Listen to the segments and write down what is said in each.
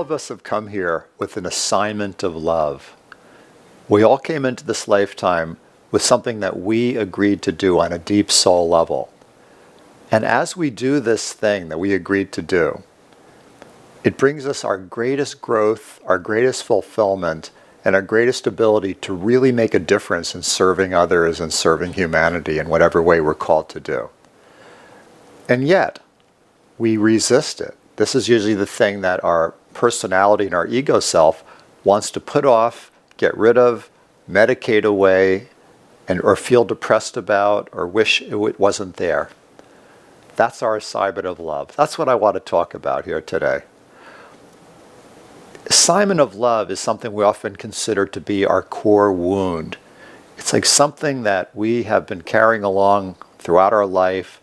of us have come here with an assignment of love. We all came into this lifetime with something that we agreed to do on a deep soul level. And as we do this thing that we agreed to do, it brings us our greatest growth, our greatest fulfillment, and our greatest ability to really make a difference in serving others and serving humanity in whatever way we're called to do. And yet, we resist it. This is usually the thing that our personality and our ego self wants to put off, get rid of, medicate away, or feel depressed about, or wish it wasn't there. That's our assignment of love. That's what I want to talk about here today. Assignment of love is something we often consider to be our core wound. It's like something that we have been carrying along throughout our life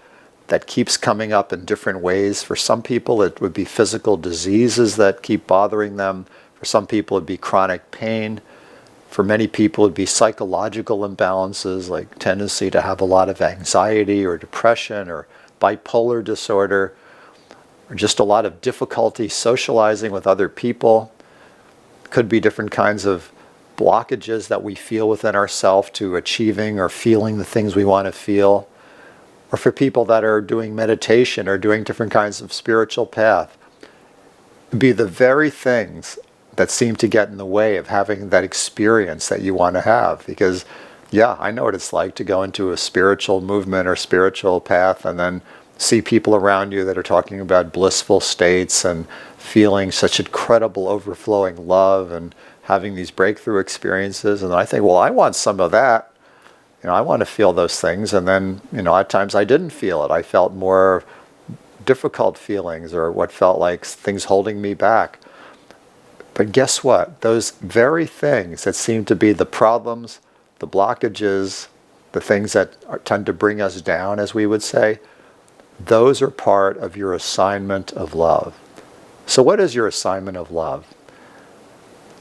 that keeps coming up in different ways. For some people, it would be physical diseases that keep bothering them. For some people, it would be chronic pain. For many people, it would be psychological imbalances, like tendency to have a lot of anxiety or depression or bipolar disorder, or just a lot of difficulty socializing with other people. Could be different kinds of blockages that we feel within ourselves to achieving or feeling the things we want to feel. Or for people that are doing meditation or doing different kinds of spiritual path, it'd be the very things that seem to get in the way of having that experience that you want to have. Because, yeah, I know what it's like to go into a spiritual movement or spiritual path and then see people around you that are talking about blissful states and feeling such incredible overflowing love and having these breakthrough experiences. And I think, well, I want some of that. I want to feel those things. And then, at times I didn't feel it. I felt more difficult feelings or what felt like things holding me back. But guess what? Those very things that seem to be the problems, the blockages, the things that tend to bring us down, as we would say, those are part of your assignment of love. So what is your assignment of love?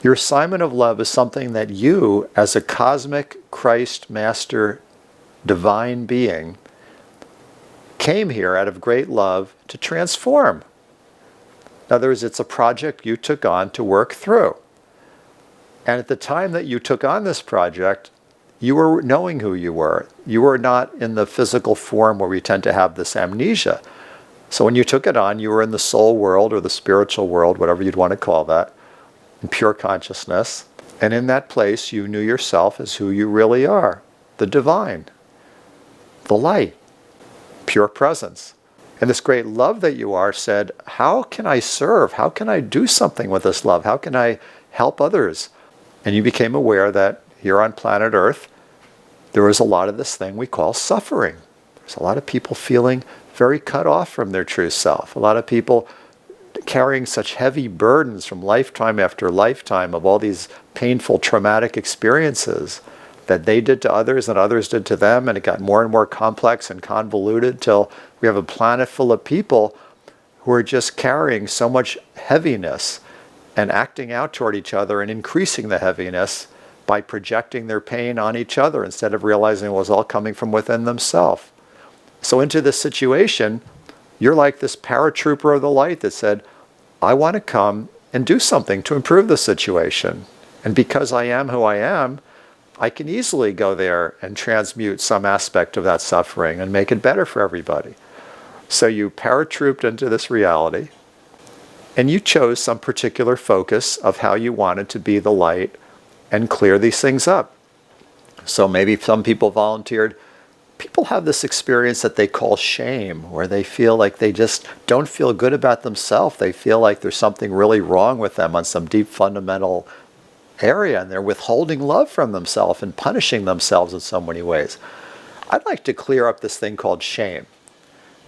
Your assignment of love is something that you, as a cosmic Christ Master divine being, came here out of great love to transform. In other words, it's a project you took on to work through. And at the time that you took on this project, you were knowing who you were. You were not in the physical form where we tend to have this amnesia. So when you took it on, you were in the soul world or the spiritual world, whatever you'd want to call that, in pure consciousness. And in that place, you knew yourself as who you really are, the divine, the light, pure presence. And this great love that you are said, how can I serve? How can I do something with this love? How can I help others? And you became aware that here on planet Earth, there was a lot of this thing we call suffering. There's a lot of people feeling very cut off from their true self. A lot of people carrying such heavy burdens from lifetime after lifetime of all these painful, traumatic experiences that they did to others and others did to them, and it got more and more complex and convoluted till we have a planet full of people who are just carrying so much heaviness and acting out toward each other and increasing the heaviness by projecting their pain on each other instead of realizing it was all coming from within themselves. So into this situation, you're like this paratrooper of the light that said, I want to come and do something to improve the situation. And because I am who I am, I can easily go there and transmute some aspect of that suffering and make it better for everybody. So you paratrooped into this reality, and you chose some particular focus of how you wanted to be the light and clear these things up. So maybe some people volunteered. People have this experience that they call shame, where they feel like they just don't feel good about themselves. They feel like there's something really wrong with them on some deep fundamental area, and they're withholding love from themselves and punishing themselves in so many ways. I'd like to clear up this thing called shame.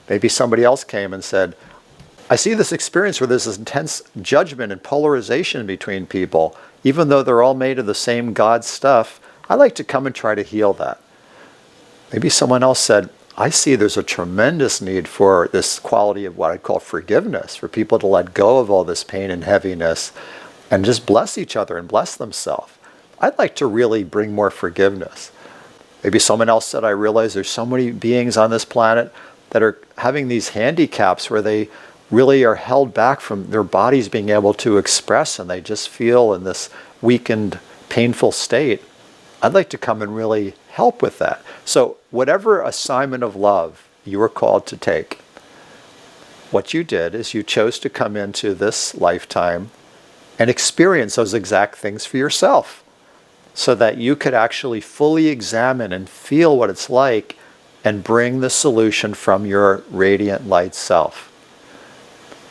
Maybe somebody else came and said, I see this experience where there's this intense judgment and polarization between people, even though they're all made of the same God stuff. I'd like to come and try to heal that. Maybe someone else said, I see there's a tremendous need for this quality of what I call forgiveness, for people to let go of all this pain and heaviness and just bless each other and bless themselves. I'd like to really bring more forgiveness. Maybe someone else said, I realize there's so many beings on this planet that are having these handicaps where they really are held back from their bodies being able to express, and they just feel in this weakened, painful state, I'd like to come and really help with that. So whatever assignment of love you were called to take, what you did is you chose to come into this lifetime and experience those exact things for yourself, so that you could actually fully examine and feel what it's like and bring the solution from your radiant light self.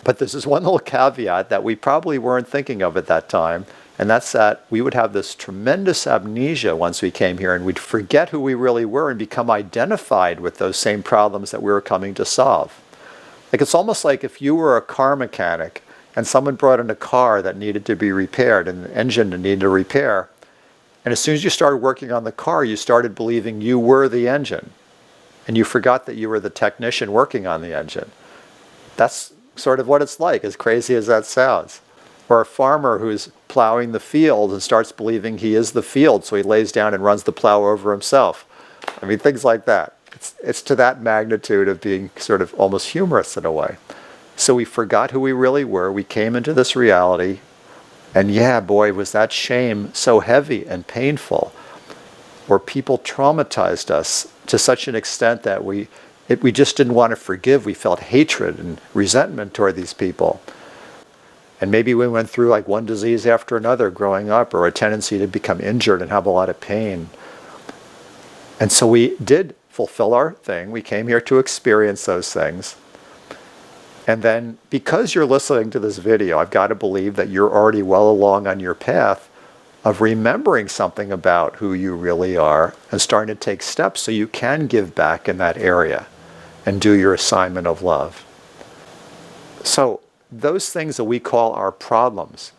But there's this one little caveat that we probably weren't thinking of at that time, and that's that we would have this tremendous amnesia once we came here, and we'd forget who we really were and become identified with those same problems that we were coming to solve. Like, it's almost like if you were a car mechanic and someone brought in a car that needed to be repaired, an engine that needed a repair, and as soon as you started working on the car, you started believing you were the engine, and you forgot that you were the technician working on the engine. That's sort of what it's like, as crazy as that sounds. Or a farmer who's plowing the field and starts believing he is the field, so he lays down and runs the plow over himself. I mean, things like that. It's to that magnitude of being sort of almost humorous in a way. So we forgot who we really were. We came into this reality, and yeah, boy, was that shame so heavy and painful. Or people traumatized us to such an extent that we just didn't want to forgive. We felt hatred and resentment toward these people. And maybe we went through like one disease after another growing up, or a tendency to become injured and have a lot of pain. And so we did fulfill our thing. We came here to experience those things. And then, because you're listening to this video, I've got to believe that you're already well along on your path of remembering something about who you really are and starting to take steps so you can give back in that area and do your assignment of love. So those things that we call our problems,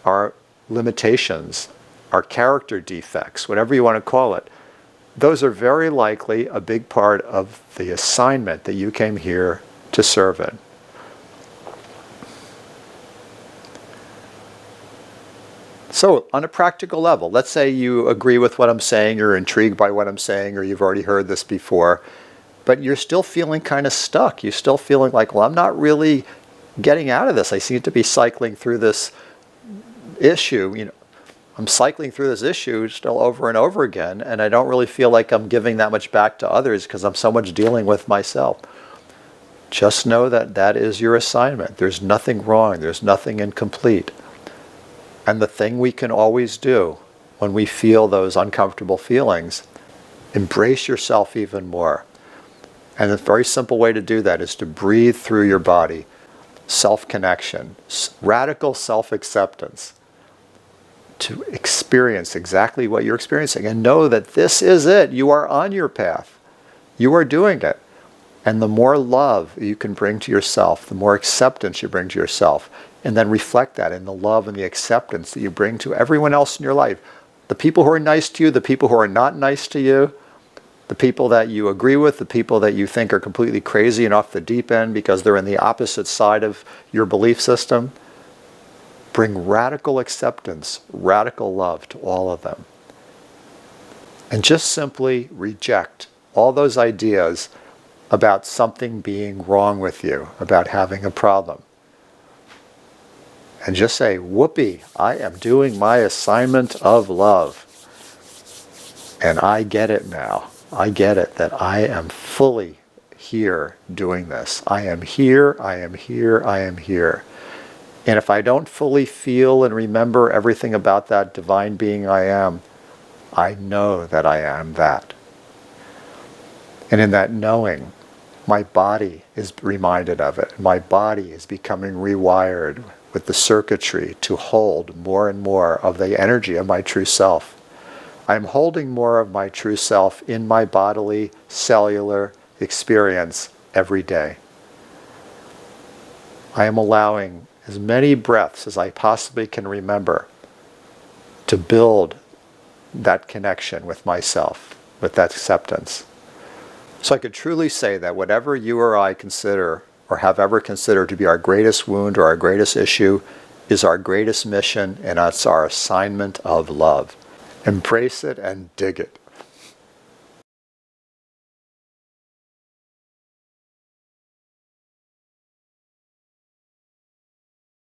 our limitations, our character defects, whatever you want to call it, those are very likely a big part of the assignment that you came here to serve in. So on a practical level, let's say you agree with what I'm saying, you're intrigued by what I'm saying, or you've already heard this before, but you're still feeling kind of stuck. You're still feeling like, well, I'm not really getting out of this. I seem to be cycling through this issue. I'm cycling through this issue still over and over again, and I don't really feel like I'm giving that much back to others because I'm so much dealing with myself. Just know that that is your assignment. There's nothing wrong. There's nothing incomplete. And the thing we can always do when we feel those uncomfortable feelings, embrace yourself even more. And a very simple way to do that is to breathe through your body. Self-connection, radical self-acceptance. To experience exactly what you're experiencing and know that this is it. You are on your path. You are doing it. And the more love you can bring to yourself, the more acceptance you bring to yourself, and then reflect that in the love and the acceptance that you bring to everyone else in your life. The people who are nice to you, the people who are not nice to you, the people that you agree with, the people that you think are completely crazy and off the deep end because they're in the opposite side of your belief system. Bring radical acceptance, radical love to all of them. And just simply reject all those ideas about something being wrong with you, about having a problem. And just say, whoopee, I am doing my assignment of love. And I get it now. I get it that I am fully here doing this. I am here, I am here, I am here. And if I don't fully feel and remember everything about that divine being I am, I know that I am that. And in that knowing, my body is reminded of it. My body is becoming rewired with the circuitry to hold more and more of the energy of my true self. I'm holding more of my true self in my bodily, cellular experience every day. I am allowing as many breaths as I possibly can remember to build that connection with myself, with that acceptance. So I could truly say that whatever you or I consider or have ever considered to be our greatest wound or our greatest issue is our greatest mission, and it's our assignment of love. Embrace it and dig it.